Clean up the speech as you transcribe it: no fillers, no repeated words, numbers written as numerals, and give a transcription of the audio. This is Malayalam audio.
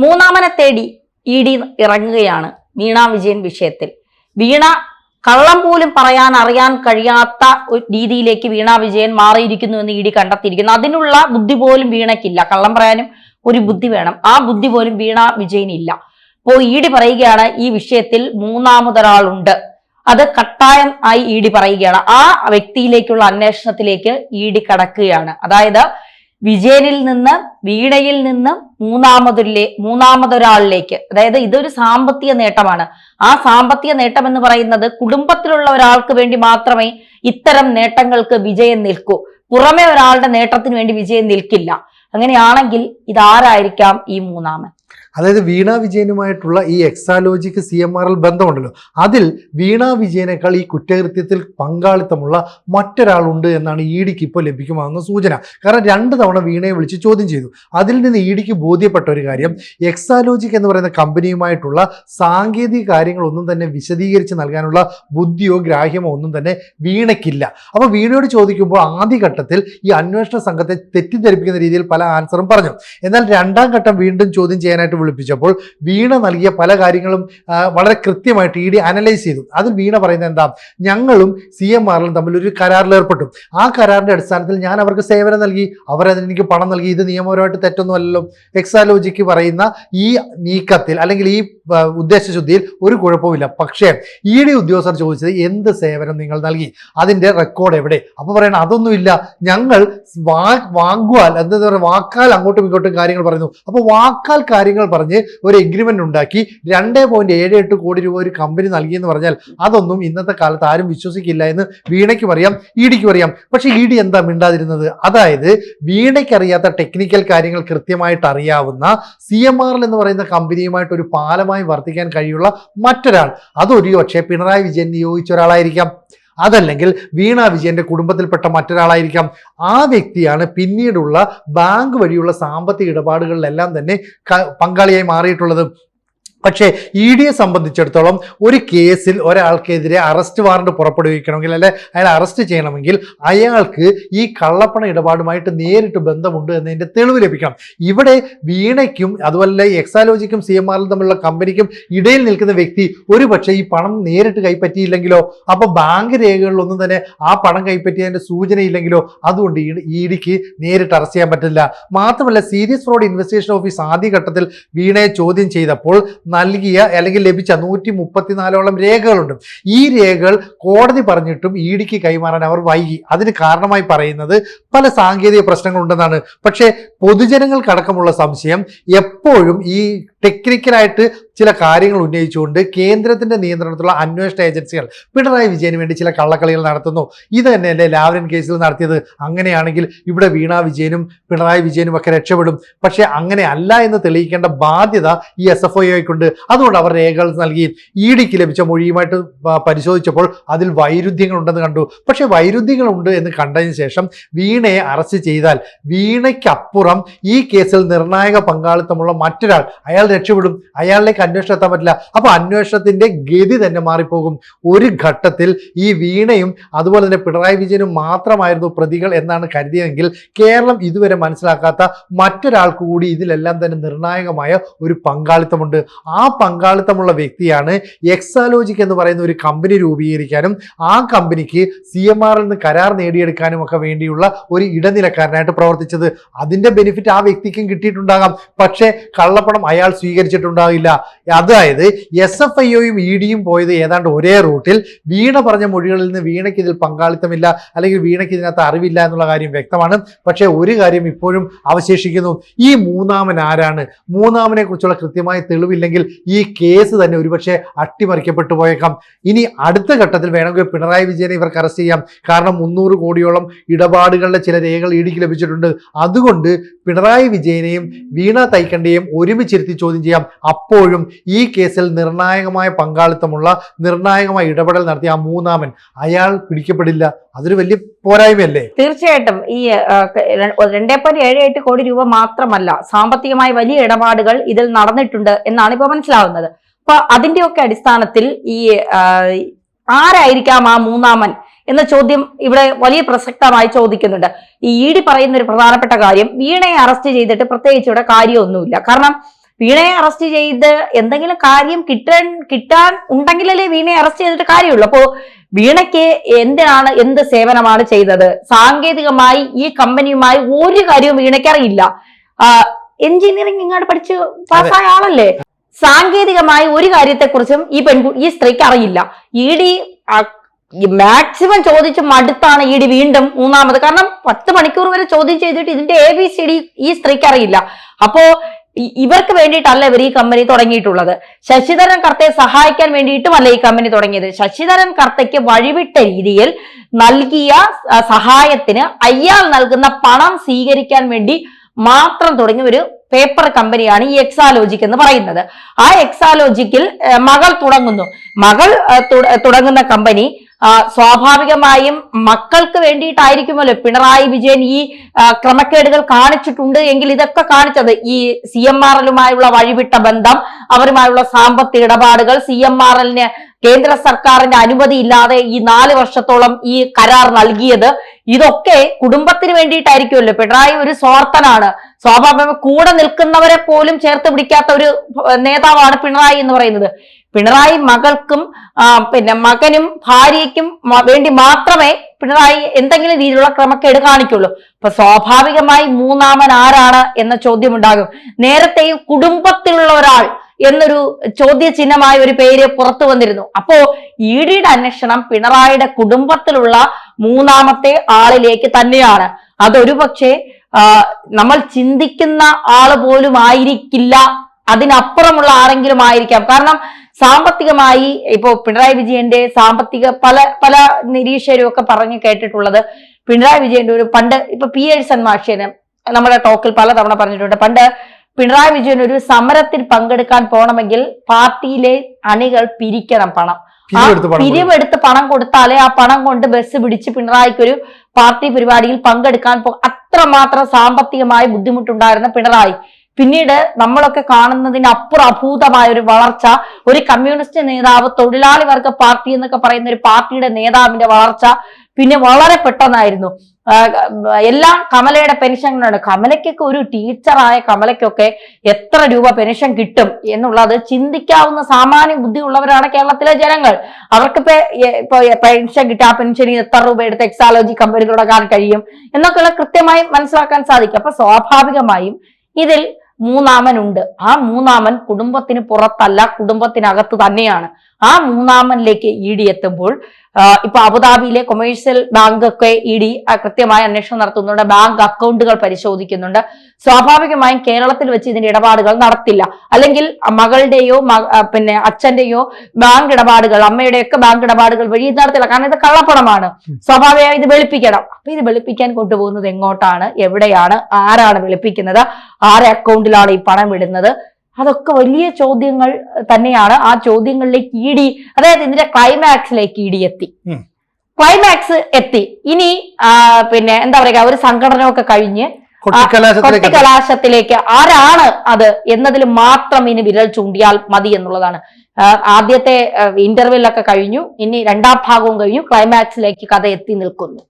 മൂന്നാമനെ തേടി ED ഇറങ്ങുകയാണ് വീണ വിജയൻ വിഷയത്തിൽ. വീണ കള്ളം പോലും അറിയാൻ കഴിയാത്ത ഒരു രീതിയിലേക്ക് വീണ വിജയൻ മാറിയിരിക്കുന്നു എന്ന് ED കണ്ടെത്തിയിരിക്കുന്നു. അതിനുള്ള ബുദ്ധി പോലും വീണയ്ക്കില്ല. കള്ളം പറയാനും ഒരു ബുദ്ധി വേണം. ആ ബുദ്ധി പോലും വീണ വിജയനില്ല. അപ്പോൾ ED പറയുകയാണ് ഈ വിഷയത്തിൽ മൂന്നാമതൊരാളുണ്ട്. അത് കട്ടായം ആയി ED പറയുകയാണ്. ആ വ്യക്തിയിലേക്കുള്ള അന്വേഷണത്തിലേക്ക് ED കടക്കുകയാണ്. അതായത് വിജയനിൽ നിന്ന് വീണയിൽ നിന്ന് മൂന്നാമതൊരാളിലേക്ക്. അതായത് ഇതൊരു സാമ്പത്തിക നേട്ടമാണ്. ആ സാമ്പത്തിക നേട്ടം എന്ന് പറയുന്നത് കുടുംബത്തിലുള്ള ഒരാൾക്ക് വേണ്ടി മാത്രമേ ഇത്തരം നേട്ടങ്ങൾക്ക് വിജയം നിൽക്കൂ. പുറമെ ഒരാളുടെ നേട്ടത്തിന് വേണ്ടി വിജയം നിൽക്കില്ല. അങ്ങനെയാണെങ്കിൽ ഇതാരായിരിക്കാം ഈ മൂന്നാമൻ? അതായത് വീണ വിജയനുമായിട്ടുള്ള ഈ എക്സാലോജിക് CMRL ബന്ധമുണ്ടല്ലോ, അതിൽ വീണ വിജയനേക്കാൾ ഈ കുറ്റകൃത്യത്തിൽ പങ്കാളിത്തമുള്ള മറ്റൊരാളുണ്ട് എന്നാണ് EDക്ക് ഇപ്പോൾ ലഭിക്കുമെന്ന സൂചന. കാരണം 2 തവണ വീണയെ വിളിച്ച് ചോദ്യം ചെയ്തു. അതിൽ നിന്ന് EDക്ക് ബോധ്യപ്പെട്ട ഒരു കാര്യം, എക്സാലോജിക് എന്ന് പറയുന്ന കമ്പനിയുമായിട്ടുള്ള സാങ്കേതിക കാര്യങ്ങളൊന്നും തന്നെ വിശദീകരിച്ച് നൽകാനുള്ള ബുദ്ധിയോ ഗ്രാഹ്യമോ ഒന്നും തന്നെ വീണയ്ക്കില്ല. അപ്പോൾ വീണയോട് ചോദിക്കുമ്പോൾ ആദ്യഘട്ടത്തിൽ ഈ അന്വേഷണ സംഘത്തെ തെറ്റിദ്ധരിപ്പിക്കുന്ന രീതിയിൽ പല ആൻസറും പറഞ്ഞു. എന്നാൽ 2ാം ഘട്ടം വീണ്ടും ചോദ്യം ചെയ്യാനായിട്ട് വിളിപ്പിച്ചപ്പോൾ വീണ നൽകിയ പല കാര്യങ്ങളും വളരെ കൃത്യമായിട്ട് ED അനലൈസ് ചെയ്തു. അതിൽ വീണ പറയുന്നത് എന്താ, ഞങ്ങളും CMRലും തമ്മിൽ ഒരു കരാറിൽ ഏർപ്പെട്ടു. ആ കരാറിന്റെ അടിസ്ഥാനത്തിൽ ഞാൻ അവർക്ക് സേവനം നൽകി, അവരതിന് എനിക്ക് പണം നൽകി. ഇത് നിയമപരമായിട്ട് തെറ്റൊന്നുമല്ലല്ലോ. എക്സാലോജിക്ക് പറയുന്ന ഈ നീക്കത്തിൽ അല്ലെങ്കിൽ ഈ ഉദ്ദേശശുദ്ധിയിൽ ഒരു കുഴപ്പമില്ല. പക്ഷേ ED ഉദ്യോഗസ്ഥർ ചോദിച്ചത് എന്ത് സേവനം നിങ്ങൾ നൽകി, അതിന്റെ റെക്കോർഡ് എവിടെ? അപ്പൊ പറയണം അതൊന്നുമില്ല, ഞങ്ങൾ വാക്കാൽ അങ്ങോട്ടും ഇങ്ങോട്ടും കാര്യങ്ങൾ പറയുന്നു. അപ്പൊ വാക്കാൽ കാര്യങ്ങൾ പറഞ്ഞ് ഒരു എഗ്രിമെന്റ് ഉണ്ടാക്കി 2.78 കോടി രൂപ ഒരു കമ്പനി നൽകിയെന്ന് പറഞ്ഞാൽ അതൊന്നും ഇന്നത്തെ കാലത്ത് ആരും വിശ്വസിക്കില്ല എന്ന് വീണയ്ക്കും അറിയാം, EDക്കും അറിയാം. പക്ഷെ ED എന്താ മിണ്ടാതിരുന്നത്? അതായത് വീണയ്ക്ക് അറിയാത്ത ടെക്നിക്കൽ കാര്യങ്ങൾ കൃത്യമായിട്ട് അറിയാവുന്ന CMRL എന്ന് പറയുന്ന കമ്പനിയുമായിട്ട് ഒരു പാലമായി വർത്തിക്കാൻ കഴിയുള്ള മറ്റൊരാൾ, അതൊരു പക്ഷേ പിണറായി വിജയൻ നിയോഗിച്ച ഒരാളായിരിക്കാം, അതല്ലെങ്കിൽ വീണ വിജയന്റെ കുടുംബത്തിൽപ്പെട്ട മറ്റൊരാളായിരിക്കാം. ആ വ്യക്തിയാണ് പിന്നീടുള്ള ബാങ്ക് വഴിയുള്ള സാമ്പത്തിക ഇടപാടുകളിലെല്ലാം തന്നെ പങ്കാളിയായി മാറിയിട്ടുള്ളത്. പക്ഷേ EDയെ സംബന്ധിച്ചിടത്തോളം ഒരു കേസിൽ ഒരാൾക്കെതിരെ അറസ്റ്റ് വാറണ്ട് പുറപ്പെടുവിക്കണമെങ്കിൽ അല്ലെ അയാൾ അറസ്റ്റ് ചെയ്യണമെങ്കിൽ അയാൾക്ക് ഈ കള്ളപ്പണ ഇടപാടുമായിട്ട് നേരിട്ട് ബന്ധമുണ്ട് എന്നതിൻ്റെ തെളിവ് ലഭിക്കണം. ഇവിടെ വീണയ്ക്കും അതുപോലെ എക്സാലോജിക്കും CMRലും തമ്മിലുള്ള കമ്പനിക്കും ഇടയിൽ നിൽക്കുന്ന വ്യക്തി ഒരു പക്ഷേ ഈ പണം നേരിട്ട് കൈപ്പറ്റിയില്ലെങ്കിലോ, അപ്പോൾ ബാങ്ക് രേഖകളിലൊന്നും തന്നെ ആ പണം കൈപ്പറ്റിയതിൻ്റെ സൂചനയില്ലെങ്കിലോ, അതുകൊണ്ട് EDക്ക് നേരിട്ട് അറസ്റ്റ് ചെയ്യാൻ പറ്റില്ല. മാത്രമല്ല സീരിയസ് ഫ്രോഡ് ഇൻവെസ്റ്റിഗേഷൻ ഓഫീസ് ആദ്യഘട്ടത്തിൽ വീണയെ ചോദ്യം ചെയ്തപ്പോൾ നൽകിയ അല്ലെങ്കിൽ ലഭിച്ച 134ഓളം രേഖകളുണ്ട്. ഈ രേഖകൾ കോടതി പറഞ്ഞിട്ടും EDക്ക് കൈമാറാൻ അവർ വൈകി. അതിന് കാരണമായി പറയുന്നത് പല സാങ്കേതിക പ്രശ്നങ്ങളുണ്ടെന്നാണ്. പക്ഷേ പൊതുജനങ്ങൾക്കടക്കമുള്ള സംശയം എപ്പോഴും ഈ ടെക്നിക്കലായിട്ട് ചില കാര്യങ്ങൾ ഉന്നയിച്ചുകൊണ്ട് കേന്ദ്രത്തിന്റെ നിയന്ത്രണത്തിലുള്ള അന്വേഷണ ഏജൻസികൾ പിണറായി വിജയന് വേണ്ടി ചില കള്ളക്കളികൾ നടത്തുന്നു. ഇത് തന്നെയല്ലേ ലാവ്ലിൻ കേസിൽ നടത്തിയത്? അങ്ങനെയാണെങ്കിൽ ഇവിടെ വീണ വിജയനും പിണറായി വിജയനും ഒക്കെ രക്ഷപ്പെടും. പക്ഷെ അങ്ങനെ അല്ല എന്ന് തെളിയിക്കേണ്ട ബാധ്യത ഈ SFIOയ്ക്കുണ്ട്. അതുകൊണ്ട് അവർ രേഖകൾ നൽകി. EDക്ക് ലഭിച്ച മൊഴിയുമായിട്ട് പരിശോധിച്ചപ്പോൾ അതിൽ വൈരുദ്ധ്യങ്ങളുണ്ടെന്ന് കണ്ടു. പക്ഷെ വൈരുദ്ധ്യങ്ങളുണ്ട് എന്ന് കണ്ടതിന് ശേഷം വീണയെ അറസ്റ്റ് ചെയ്താൽ വീണയ്ക്കപ്പുറം ഈ കേസിൽ നിർണായക പങ്കാളിത്തമുള്ള മറ്റൊരാൾ അയാൾ രക്ഷപ്പെടും. അയാളിലേക്ക് അന്വേഷണം എത്താൻ പറ്റില്ല. അപ്പൊ അന്വേഷണത്തിന്റെ ഗതി തന്നെ മാറിപ്പോകും. ഒരു ഘട്ടത്തിൽ ഈ വീണയും അതുപോലെ തന്നെ പിണറായി വിജയനും മാത്രമായിരുന്നു പ്രതികൾ എന്നാണ് കരുതിയതെങ്കിൽ കേരളം ഇതുവരെ മനസ്സിലാക്കാത്ത മറ്റൊരാൾക്ക് കൂടി ഇതിലെല്ലാം തന്നെ നിർണായകമായ ഒരു പങ്കാളിത്തമുണ്ട്. ആ പങ്കാളിത്തമുള്ള വ്യക്തിയാണ് എക്സാലോജിക് എന്ന് പറയുന്ന ഒരു കമ്പനി രൂപീകരിക്കാനും ആ കമ്പനിക്ക് CMRൽ നിന്ന് കരാർ നേടിയെടുക്കാനും ഒക്കെ വേണ്ടിയുള്ള ഒരു ഇടനിലക്കാരനായിട്ട് പ്രവർത്തിച്ചത്. അതിന്റെ ബെനിഫിറ്റ് ആ വ്യക്തിക്കും കിട്ടിയിട്ടുണ്ടാകാം. പക്ഷേ കള്ളപ്പണം അയാൾ സ്വീകരിച്ചിട്ടുണ്ടാകില്ല. അതായത് SFIOയും EDയും പോയത് ഏതാണ്ട് ഒരേ റൂട്ടിൽ. വീണ പറഞ്ഞ മൊഴികളിൽ നിന്ന് വീണയ്ക്ക് ഇതിൽ പങ്കാളിത്തമില്ല അല്ലെങ്കിൽ വീണയ്ക്ക് ഇതിനകത്ത് അറിവില്ല എന്നുള്ള കാര്യം വ്യക്തമാണ്. പക്ഷേ ഒരു കാര്യം ഇപ്പോഴും അവശേഷിക്കുന്നു, ഈ മൂന്നാമൻ ആരാണ്? മൂന്നാമനെ കുറിച്ചുള്ള കൃത്യമായ തെളിവില്ലെങ്കിൽ ഈ കേസ് തന്നെ ഒരുപക്ഷെ അട്ടിമറിക്കപ്പെട്ടു പോയേക്കാം. ഇനി അടുത്ത ഘട്ടത്തിൽ വേണമെങ്കിൽ പിണറായി വിജയനെ ഇവർക്ക് അറസ്റ്റ് ചെയ്യാം. കാരണം 300 കോടിയോളം ഇടപാടുകളുടെ ചില രേഖകൾ EDക്ക് ലഭിച്ചിട്ടുണ്ട്. അതുകൊണ്ട് പിണറായി വിജയനെയും വീണ തൈക്കണ്ടിയെയും ഒരുമിച്ചിരുത്തി ചോദ്യം ചെയ്യാം. അപ്പോഴും ഈ കേസിൽ നിർണായകമായ പങ്കാളിത്തമുള്ള നിർണായകമായ ഇടപെടൽ നടത്തിയ ആ മൂന്നാമൻ അയാൾ പിടിക്കപ്പെടില്ല. അതൊരു വലിയ പോരായ്മയല്ലേ? തീർച്ചയായിട്ടും. ഈ 2.78 കോടി രൂപ മാത്രമല്ല, സാമ്പത്തികമായി വലിയ ഇടപാടുകൾ ഇതിൽ നടന്നിട്ടുണ്ട് എന്നാണ് ഇപ്പൊ മനസ്സിലാവുന്നത്. അപ്പൊ അതിന്റെയൊക്കെ അടിസ്ഥാനത്തിൽ ഈ ആരായിരിക്കാം ആ മൂന്നാമൻ എന്ന ചോദ്യം ഇവിടെ വലിയ പ്രസക്തമായി ചോദിക്കുന്നുണ്ട്. ഈ ED പറയുന്ന ഒരു പ്രധാനപ്പെട്ട കാര്യം, വീണയെ അറസ്റ്റ് ചെയ്തിട്ട് പ്രത്യേകിച്ച് ഇവിടെ കാര്യമൊന്നുമില്ല. കാരണം വീണയെ അറസ്റ്റ് ചെയ്ത് എന്തെങ്കിലും കാര്യം കിട്ടാൻ ഉണ്ടെങ്കിലല്ലേ വീണയെ അറസ്റ്റ് ചെയ്തിട്ട് കാര്യമുള്ളൂ. അപ്പോ വീണയ്ക്ക് എന്ത് സേവനമാണ് ചെയ്തത്? സാങ്കേതികമായി ഈ കമ്പനിയുമായി ഒരു കാര്യവും വീണയ്ക്ക് അറിയില്ല. എഞ്ചിനീയറിംഗ് ഇങ്ങോട്ട് പഠിച്ച് പാസ്സായ ആളല്ലേ. സാങ്കേതികമായി ഒരു കാര്യത്തെക്കുറിച്ചും ഈ സ്ത്രീക്ക് അറിയില്ല. ED മാക്സിമം ചോദിച്ച് മടുത്താണ് ED വീണ്ടും മൂന്നാമത്. കാരണം 10 മണിക്കൂർ വരെ ചോദ്യം ചെയ്തിട്ട് ഇതിന്റെ ABCD ഈ സ്ത്രീക്ക് അറിയില്ല. അപ്പോ ഇവർക്ക് വേണ്ടിയിട്ടല്ല ഇവർ ഈ കമ്പനി തുടങ്ങിയിട്ടുള്ളത്. ശശിധരൻ കർത്തയെ സഹായിക്കാൻ വേണ്ടിയിട്ടുമല്ല ഈ കമ്പനി തുടങ്ങിയത്. ശശിധരൻ കർത്തയ്ക്ക് വഴിവിട്ട രീതിയിൽ നൽകിയ സഹായത്തിന് അയാൾ നൽകുന്ന പണം സ്വീകരിക്കാൻ വേണ്ടി മാത്രം തുടങ്ങിയ ഒരു പേപ്പർ കമ്പനിയാണ് ഈ എക്സാലോജിക് എന്ന് പറയുന്നത്. ആ എക്സാലോജിക്കിൽ മകൾ തുടങ്ങുന്ന കമ്പനി സ്വാഭാവികമായും മക്കൾക്ക് വേണ്ടിയിട്ടായിരിക്കുമല്ലോ പിണറായി വിജയൻ ഈ ക്രമക്കേടുകൾ കാണിച്ചിട്ടുണ്ട് എങ്കിൽ ഇതൊക്കെ കാണിച്ചത് ഈ CMRL-ലുമായുള്ള വഴിവിട്ട ബന്ധം, അവരുമായുള്ള സാമ്പത്തിക ഇടപാടുകൾ, CMRL-ന് കേന്ദ്ര സർക്കാരിന്റെ അനുമതി ഇല്ലാതെ ഈ 4 വർഷത്തോളം ഈ കരാർ നൽകിയത്, ഇതൊക്കെ കുടുംബത്തിന് വേണ്ടിയിട്ടായിരിക്കുമല്ലോ. പിണറായി ഒരു സ്വാർത്ഥനാണ്. സ്വാഭാവികമായി കൂടെ നിൽക്കുന്നവരെ പോലും ചേർത്ത് പിടിക്കാത്ത ഒരു നേതാവാണ് പിണറായി എന്ന് പറയുന്നത്. പിണറായി മകൾക്കും മകനും ഭാര്യയ്ക്കും വേണ്ടി മാത്രമേ പിണറായി എന്തെങ്കിലും രീതിയിലുള്ള ക്രമക്കേട് കാണിക്കുള്ളൂ. അപ്പൊ സ്വാഭാവികമായി മൂന്നാമൻ ആരാണ് എന്ന ചോദ്യം ഉണ്ടാകും. നേരത്തെയും കുടുംബത്തിലുള്ള ഒരാൾ എന്നൊരു ചോദ്യചിഹ്നമായ ഒരു പേര് പുറത്തു വന്നിരുന്നു. അപ്പോ EDയുടെ അന്വേഷണം പിണറായിയുടെ കുടുംബത്തിലുള്ള മൂന്നാമത്തെ ആളിലേക്ക് തന്നെയാണ്. അതൊരു പക്ഷേ നമ്മൾ ചിന്തിക്കുന്ന ആള് പോലും ആയിരിക്കില്ല, അതിനപ്പുറമുള്ള ആരെങ്കിലും ആയിരിക്കാം. കാരണം സാമ്പത്തികമായി ഇപ്പോ പിണറായി വിജയന്റെ സാമ്പത്തിക പല നിരീക്ഷകരും ഒക്കെ പറഞ്ഞു കേട്ടിട്ടുള്ളത്, പിണറായി വിജയന്റെ ഒരു പണ്ട് ഇപ്പൊ പിയേഴ്സൺ മാഷിന് നമ്മുടെ ടോക്കിൽ പലതവണ പറഞ്ഞിട്ടുണ്ട്, പണ്ട് പിണറായി വിജയൻ ഒരു സമരത്തിൽ പങ്കെടുക്കാൻ പോകണമെങ്കിൽ പാർട്ടിയിലെ അണികൾ പിരിക്കണം പണം. ആ പിരിവെടുത്ത് പണം കൊടുത്താലേ ആ പണം കൊണ്ട് ബസ് പിടിച്ച് പിണറായിക്കൊരു പാർട്ടി പരിപാടിയിൽ പങ്കെടുക്കാൻ അത്രമാത്രം സാമ്പത്തികമായി ബുദ്ധിമുട്ടുണ്ടായിരുന്ന പിണറായി പിന്നീട് നമ്മളൊക്കെ കാണുന്നതിന് അപ്പുറം അഭൂതമായ ഒരു വളർച്ച, ഒരു കമ്മ്യൂണിസ്റ്റ് നേതാവ്, തൊഴിലാളി വർഗ പാർട്ടി എന്നൊക്കെ പറയുന്ന ഒരു പാർട്ടിയുടെ നേതാവിന്റെ വളർച്ച പിന്നെ വളരെ പെട്ടെന്നായിരുന്നു. എല്ലാം കമലയുടെ പെൻഷനാണ്. കമലയ്ക്കൊക്കെ ഒരു ടീച്ചറായ കമലയ്ക്കൊക്കെ എത്ര രൂപ പെൻഷൻ കിട്ടും എന്നുള്ളത് ചിന്തിക്കാവുന്ന സാമാന്യ ബുദ്ധി ഉള്ളവരാണ് കേരളത്തിലെ ജനങ്ങൾ. അവർക്കിപ്പോ പെൻഷൻ കിട്ടി, ആ പെൻഷനിൽ എത്ര രൂപ എടുത്ത് എക്സാലോജി കമ്പനി തുടങ്ങാൻ കഴിയും എന്നൊക്കെയുള്ള കൃത്യമായി മനസ്സിലാക്കാൻ സാധിക്കും. അപ്പൊ സ്വാഭാവികമായും ഇതിൽ മൂന്നാമനുണ്ട്. ആ മൂന്നാമൻ കുടുംബത്തിന് പുറത്തല്ല, കുടുംബത്തിനകത്ത് തന്നെയാണ്. ആ മൂന്നാമനിലേക്ക് ED എത്തുമ്പോൾ ഇപ്പൊ അബുദാബിയിലെ കൊമേഴ്സ്യൽ ബാങ്ക് ഒക്കെ ED കൃത്യമായ അന്വേഷണം നടത്തുന്നുണ്ട്, ബാങ്ക് അക്കൗണ്ടുകൾ പരിശോധിക്കുന്നുണ്ട്. സ്വാഭാവികമായും കേരളത്തിൽ വെച്ച് ഇതിന്റെ ഇടപാടുകൾ നടത്തില്ല. അല്ലെങ്കിൽ മകളുടെയോ അച്ഛന്റെയോ ബാങ്ക് ഇടപാടുകൾ, അമ്മയുടെയൊക്കെ ബാങ്ക് ഇടപാടുകൾ വഴി ഇത് നടത്തില്ല. കാരണം ഇത് കള്ളപ്പണമാണ്. സ്വാഭാവികമായി ഇത് വെളുപ്പിക്കണം. അപ്പൊ ഇത് വെളുപ്പിക്കാൻ കൊണ്ടുപോകുന്നത് എങ്ങോട്ടാണ്, എവിടെയാണ്, ആരാണ് വെളുപ്പിക്കുന്നത്, ആരെ അക്കൗണ്ടിലാണ് ഈ പണം ഇടുന്നത്, അതൊക്കെ വലിയ ചോദ്യങ്ങൾ തന്നെയാണ്. ആ ചോദ്യങ്ങളിലേക്ക് ED, അതായത് ഇതിന്റെ ക്ലൈമാക്സിലേക്ക് ED എത്തി. ഇനി എന്താ പറയുക, ഒരു സംഘടനയൊക്കെ കഴിഞ്ഞ് കൊട്ടിക്കലാശത്തിലേക്ക് ആരാണ് അത് എന്നതിൽ മാത്രം ഇനി വിരൽ ചൂണ്ടിയാൽ മതി എന്നുള്ളതാണ്. ആദ്യത്തെ ഇന്റർവെല്ലൊക്കെ കഴിഞ്ഞു, ഇനി രണ്ടാം ഭാഗവും കഴിഞ്ഞു, ക്ലൈമാക്സിലേക്ക് കഥ എത്തി നിൽക്കുന്നു.